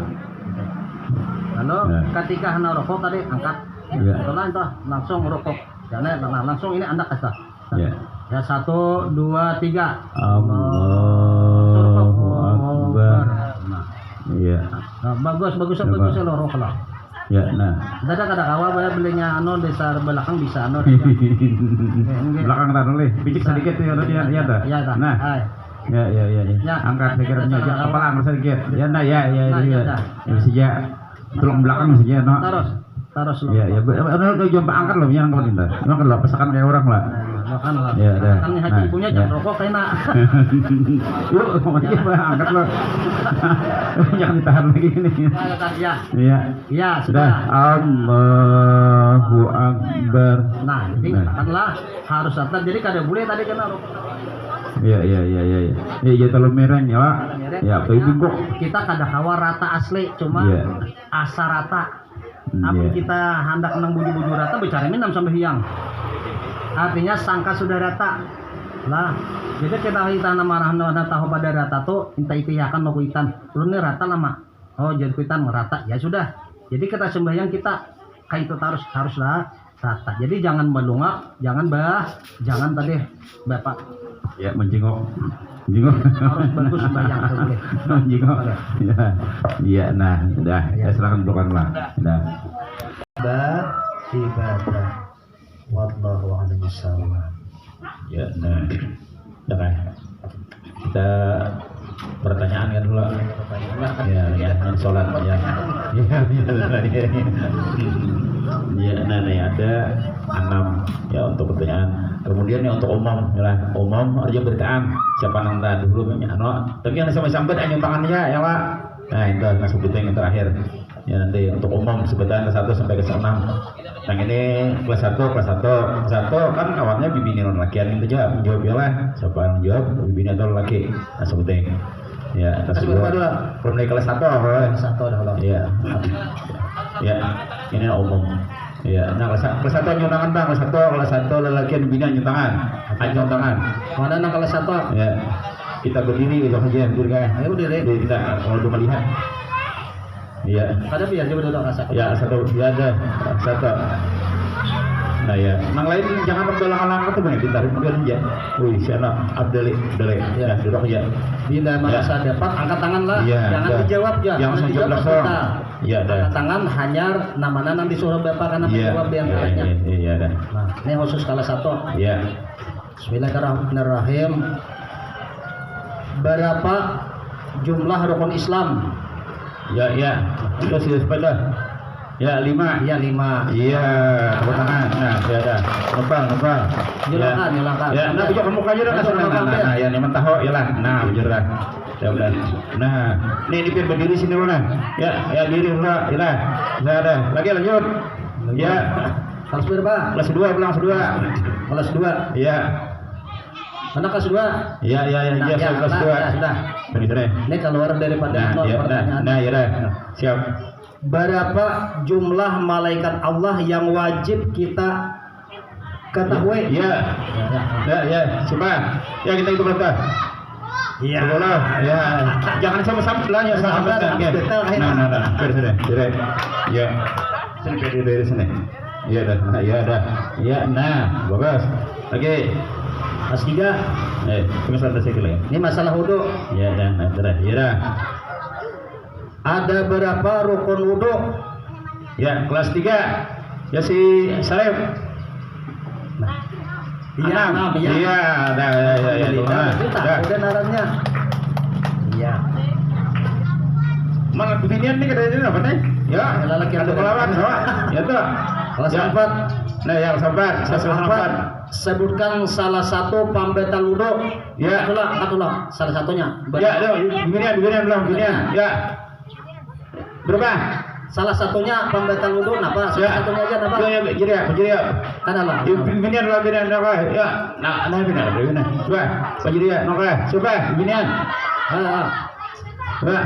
Lalu Ya. ketika hendak rokok tadi angkat. Ya. Setelah itu langsung rokok. Jangan langsung ini anda kasta. Ya. Ya 1, 2, 3. Allahu Akbar. Nah, Iya. nah, bagus lo rokok lah. Ya, nah. Ada kawa bayar belinya desa belakang bisa Belakang tak boleh. Picik sedikit ya dia ya dah. Ya dah. Nah. Hai. Ya. Angkat sekiranya kepala angkat sedikit. Ya nah ya. Saja. Tolong belakang saja no. Terus lo. Ya. Udah jumpa angkat loh yang angkat ini. Angkat lo pesakan kayak orang lah. Makan lah. Ya, dah. Kan haji punya jam rokok kena. Yuk, angkat lo. Jangan ditahan lagi ini. Ya. Iya. Ya, Sudah. sudah. Allahu Akbar. Nah, jadi katakanlah harus atas. Jadi kada boleh tadi kena rokok. Iya. Ya kalau merah ya, Pak. Ya, tapi bingkok. Kita kada hawa rata asli, cuma Iya. asa rata. Apa Iya. kita hendak nang buju-buju rata bicara minum sampai hiang. Artinya sangka sudah rata. Lah, jadi kita marah tahu pada rata tuh minta iyakan mau kuitan. Lu nih rata lama. Oh, jadi kuitan rata. Ya sudah. Jadi kita sembahyang kita kayak itu haruslah rata. Jadi jangan melungak, jangan tadi Bapak. Ya, menjengok. Harus bagus sembahyang boleh. Menjengok. Ya. Iya, nah, sudah. Ya silakan dudukkan lah. Sudah. Ibadah. Wallahu a'lam bishawab. Ya, nah. Sudah kan. Kita pertanyaan kan dulu. Ya, yang sholat ya. Ya, nah nih ada 6 ya untuk pertanyaan. Kemudian nih untuk umum aja beritaan siapa nanda dulu banyak tapi yang sampai hanya tangannya ya Pak. Nah itu masuk yang terakhir ya nanti untuk umum sebutan ke 1 sampai ke 6. Yang ini kelas 1 kan awalnya bibini non lakian itu aja menjawab ya lah siapa yang menjawab bibini atau laki nah sebutin ya kelas 2 belum naik kelas 1 ya ya ini umum. Ya, nah kelas 1 nyuntangan bang, kelas 1 lelaki bina nyuntangan, nyuntangan. Mana nang kelas 1? Ya, kita berdiri itu aja, berdiri kan? Ayo berdiri. Kita kalau udah melihat. Iya. Ada biar coba duduk kelas 1. Ya 1, ya ada 1. Nah ya, nang lain jangan berdolang-dolang tuh banyak ditarik kemudian aja. Wih, siapa Abdeli, ya, duduk aja. Bila merasa dapat angkat tangan lah, Iya, jangan dah. dijawab ya. Jangan langsung jawab langsung. Iya, dah. Angkat tangan hanya nama nanti disuruh bapak karena Iya, menjawab yang lainnya. iya, dah. Nah, ini khusus salah satu. Iya. Bismillahirrahmanirrahim. Berapa jumlah rukun Islam? Ya. Terus sepeda. Ya, 5. Ya 5. Iya, tepuk tangan. Nah, ya dah. Numpang. Nyalakan. Ya, nah bujur kamu aja dah kasih nah, ya nemen tahu ya lah. Nah, bujur dah. Ya udah. Nah, ini biar berdiri sini dulu nah. Ya diri dulu. Ya dah. Nah, dah. Lagi lanjut. Ya. Kelas berapa? Kelas 2 pulang kelas 2. Kelas 2. Iya. Mana kelas 2? Iya, Nah, ya, kelas 2. ya, sudah. Bener. Ini keluar daripada Nah, ya pertanyaan. Nah, ya dah. Siap. Berapa jumlah malaikat Allah yang wajib kita ketahui? Ya. Coba. Ya kita itu berapa? Iya. Boleh. Ya. Jangan sama-sama lah ya sahabat. Nah. Sudah. Ya. Sini dari sini. Ya dah. Ya, nah, bagus. Lagi. Kelas 3. Cuma satu sekali ya. Ini masalah wudu. Ya dah. Ya dah. Ada berapa rukun wudu? Ya, kelas 3. Ya si Sarif. Iya, 6. Iya, ya. Udah narannya. Iya. Mana beginian nih kadang-kadang apa nih? Ya, Lelaki ada yang pelawan, ya tuh. Kelas Ya. 4. Nah, yang sabar, Kelas 4. Sebutkan salah satu pambetal wudu. Ya. Angkatlah salah satunya. Ya, beginian belum, beginian. Ya. Berapa? Salah satunya pambetal wudu napa? Salah satunya aja napa? Ya, jadi ya. Kan Allah. Beginian lah, beginian. Ya. Nah, beginian. Coba, jadi ya, coba, beginian. Coba.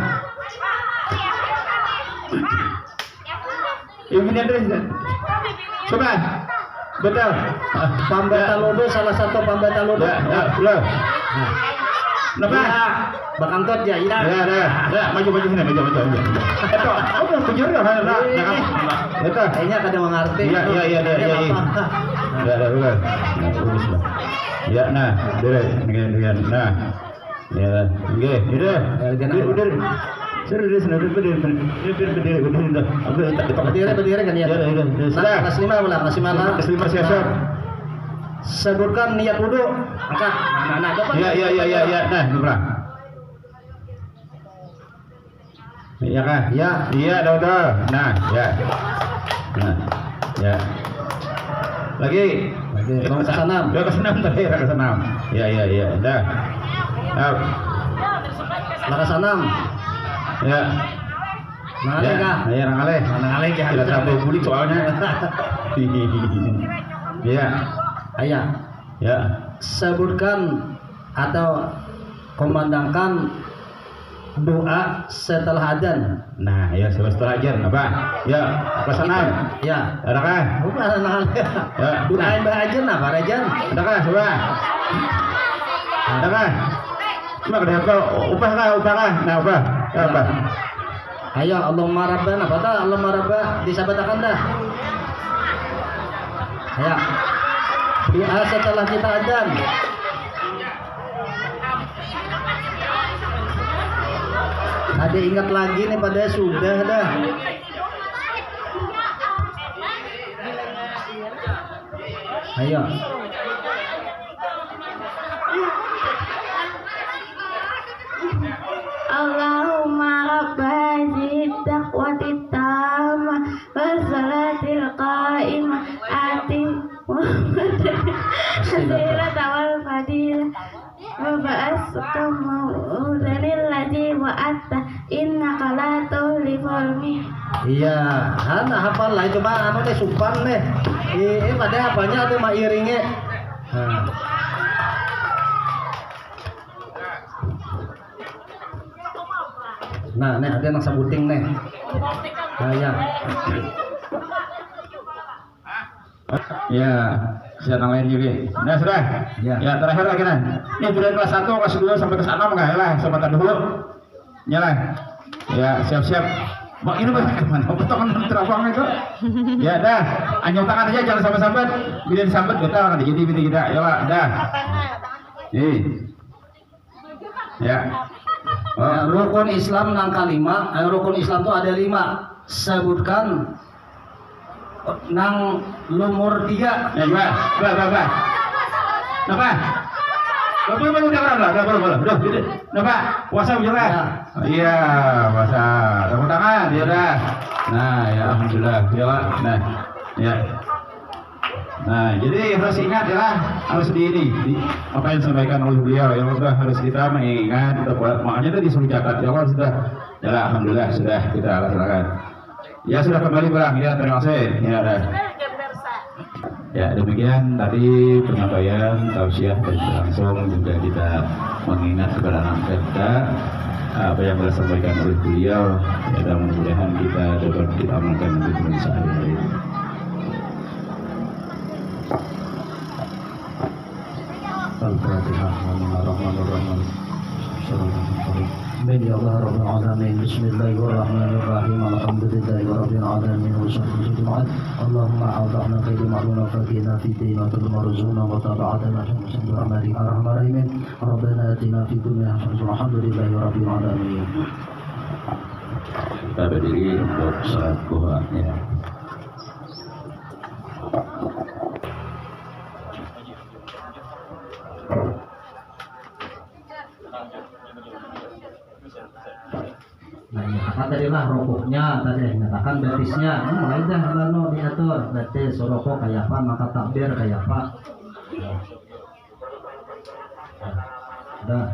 Beginian terus. Coba. Betul. Pambetal wudu salah satu pambetal wudu. Ya, belum. Napa? Bakang tot ya, iya. Ya, maju sini, maju. Itu, oh, bujur ya, lah. Itu. Kayaknya kada mengerti. Iya. Ya, bukan. Ya, nah, dengan. Nah. Ya, nggih, udah. Sudah berdiri kan ya. Sudah. Kelas 5 pula, kelas 5 lah. Kelas 5 siap. Sebutkan niat wudu. Angkat. Nah, dapat. Ya. Nah, berapa? Iya kah? Iya, udah. Nah, ya. Lagi. Nomor ke 6. Ke 6 tadi, ke 6. Ya. Udah. Kelas 6. Ya. Ngalih kah? Ya, ngalih. Tidak sampai bulik soalnya. Iya. Ayah. Ya. Sebutkan atau kumandangkan doa setelah adzan. Nah, ya setelah ajar apa? Ya, kelas 6. Ya. Ada kah? Bukan ngalih. Ya. Doain bah adzan apa adzan? Ada kah? Coba. Ada kah? Cuma kenapa? Upah kah? Nah, upah. Apa? Ayo Allahumma rabbana, apa dah Allahumma rabba disabatakan dah. Ayo. Doa setelah kita adzan. Ada ingat lagi nih pada sudah dah. Ayo. Allahumma rabba hadhihi da'wati tammah was salatil qa'imah ati wasilata wal fadilah wa ba'aska mau'udanil ladzi wa'atta innaka la tuliful Iya, hafal lah itu mah anu teh supan teh. Pada apanya tuh mah iringnya. Nah, nih ada yang sabuting nih. Nah, Ya, siapa yang lain juga. Nah, sudah. Ya, terakhir lagi nah. Ini sudah kelas 1, kelas 2 sampai kelas 6 enggak ya lah, sama dulu. Nyala. Ya, siap-siap. Mak ini bagaimana? Potongan terabang itu. Ya dah, anyong tangan aja jangan sambat-sambat. Bila disambat kita akan jadi kita. Ya lah, dah. Ya. Rukun Islam nang kalima, rukun Islam itu ada 5. Sebutkan nang lumur 3. Ya, Pak. Napa? Bapak jangan lah, boleh. Udah, napa? Puasa berjalan. Iya, puasa. Tepuk tangan, ya dah. Nah, ya alhamdulillah, ya Pak. Nah, ya. Nah, jadi harus ingat ya, harus apa yang disampaikan oleh beliau yang sudah harus kita mengingat, makanya tadi disuruh catat ya Allah sudah, ya alhamdulillah sudah kita laksanakan. Ya sudah kembali pulang ya, terima kasih. Ya dah. Ya demikian tadi penyampaian tausiah dan langsung juga kita mengingat kepada anak kita apa yang telah disampaikan oleh beliau. Ya dan mudah-mudahan kita dapat kita amalkan untuk sehari-hari. Al-Fatihah. Bismillahirrahmanirrahim. Ya Allah Rabbil Alamin. Bismillahirrahmanirrahim. Alhamdulillahi Rabbil Alamin. Wassalatu Allahumma a'udhana khairu ma'luna faqina fi dina wa marzuna wa taba'atana fi rahmati arhamar rahimin. Rabbana atina fid dunya hasanah. Alhamdulillahi Rabbil Alamin. Kita berdiri untuk salat duha ya. Nah, nyatakan tadi lah rokoknya tadi nyatakan betisnya mulai dah bano diatur betis rokok kayak apa maka takbir kayak apa dah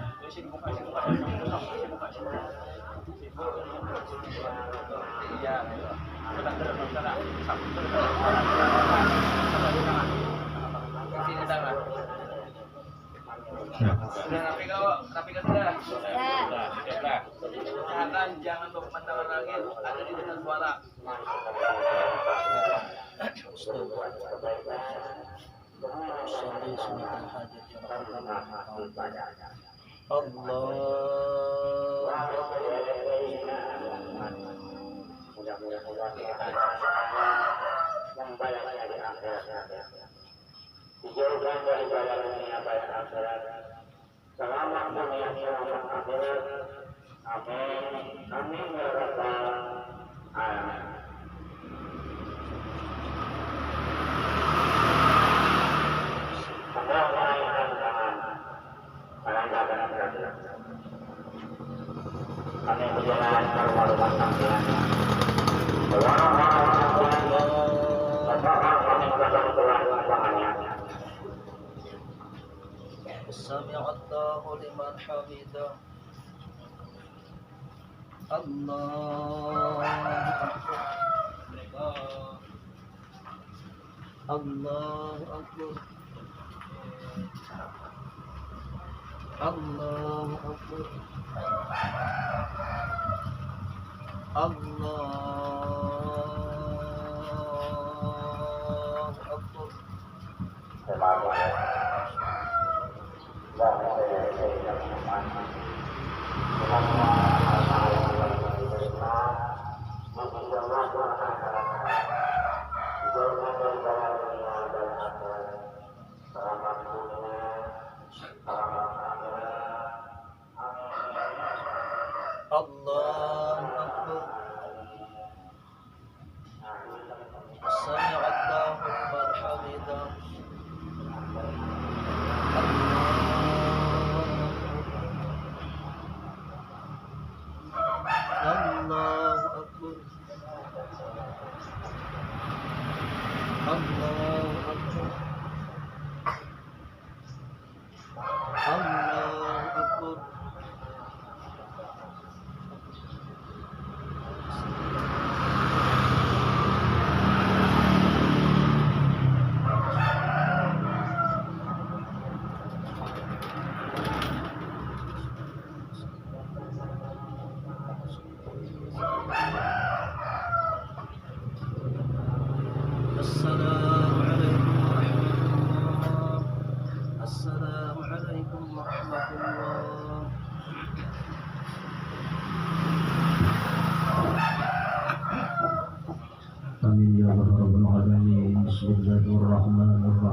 Tapi sudah. Usahakan jangan berpemandangan lagi, ada di dengan suara. Dijauhkan dari bala dunia baik akhirat. Selamat dunia selamat akhirat. Amin. Amin ya rabbal alamin. Sedang menaikkan tangan. Barang-barang berat. Kami berjalan ke rumah sampean. Sami Allahu liman hamidah. Allahu Akbar. Allahu Akbar.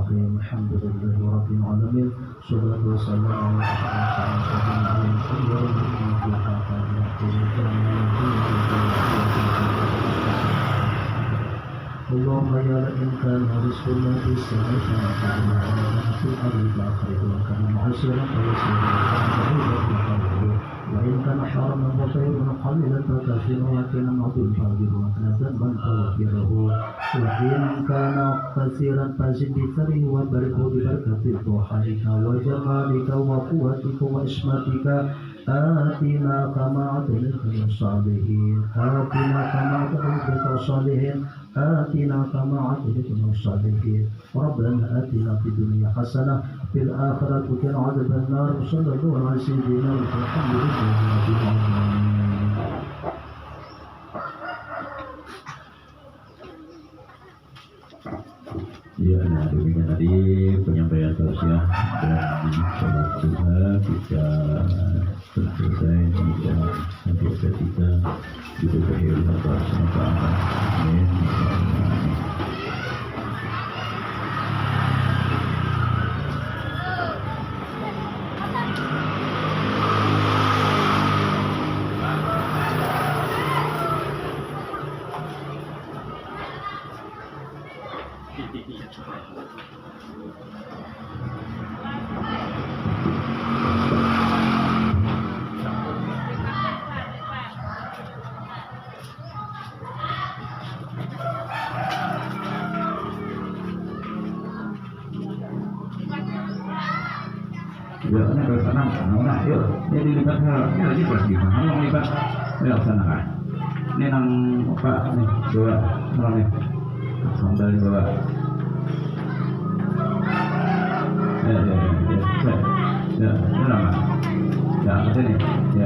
الرحيم الحمد لله رب العالمين والصلاة والسلام على أشرف اللهم يا لئن كان رزقنا في السماء فأعطنا في الأرض فأخرج وكان معسرا فيسيرا وإن كان حرما فخير قليلا فكافر وكان معدل فاجر وكان ذنبا فغفره وإن كان كثيرا فزد بثره وباركه ببركة ضحاك وجمالك وقوتك وإسمتك آتنا كما أعطيت الصالحين آتنا كما أعطيت الصالحين آتنا كما أعطيت الصالحين ربنا آتنا في الدنيا حسنة في الآخرة وقنا عذاب النار وصلى الله على سيدنا محمد رب العالمين. Ya, nah demikian tadi penyampaian tausiah dan sholat duha kita selesai. Semoga nanti kita diberi hidayah semoga amin. Ya, ini bersenang, nah, yuk, ini dilipat ini lagi bersih, mau lipat, ya sana kan, ini nang apa, nih, dua, orang nih, sandal dua, ya, ini nama, ya, ke sini, ya.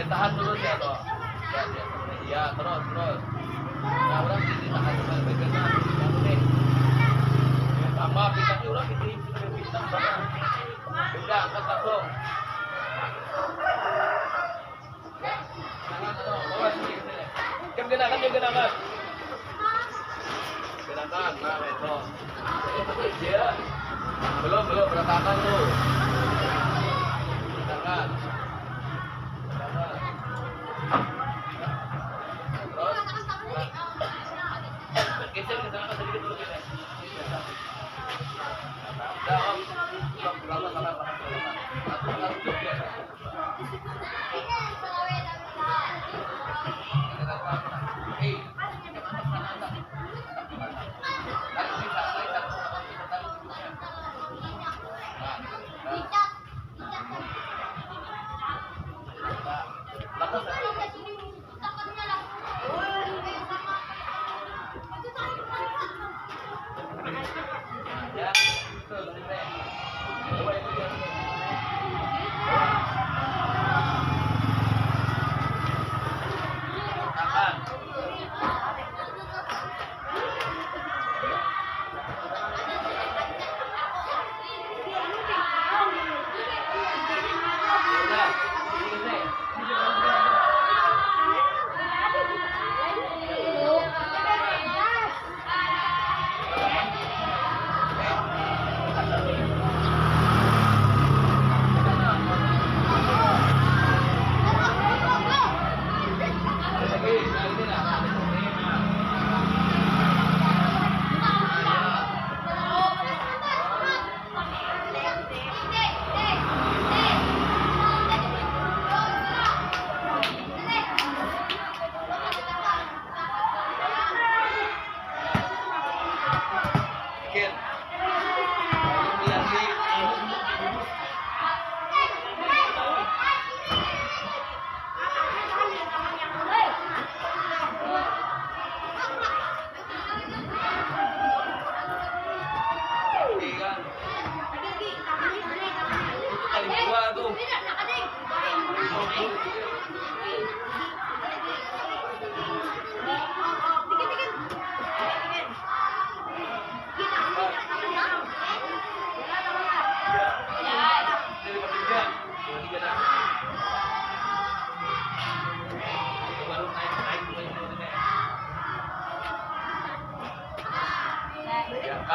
Tahan dulu ya toh. Ya, terus. Nah, orang ini tahan sampai bergerak. Nih. Sama kita orang ini kita udah angkat langsung. Bawa sini. Genakan. Genakan, nah itu. Ya. Belum berantakan tuh. Genakan. Geser ke sana sedikit dulu kita. Dah om, salam. Satu biasa.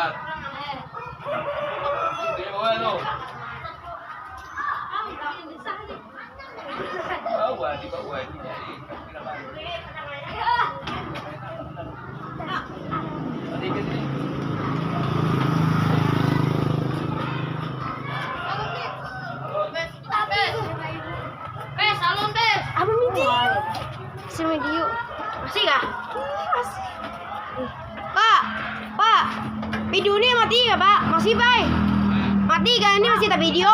Istirahat. Hindi mo ano. Bawa, di bawa. Apa miti? Si video. Masih kah? Pak, video ini mati nggak Pak? Masih Pak? Mati kan ini masih tak video?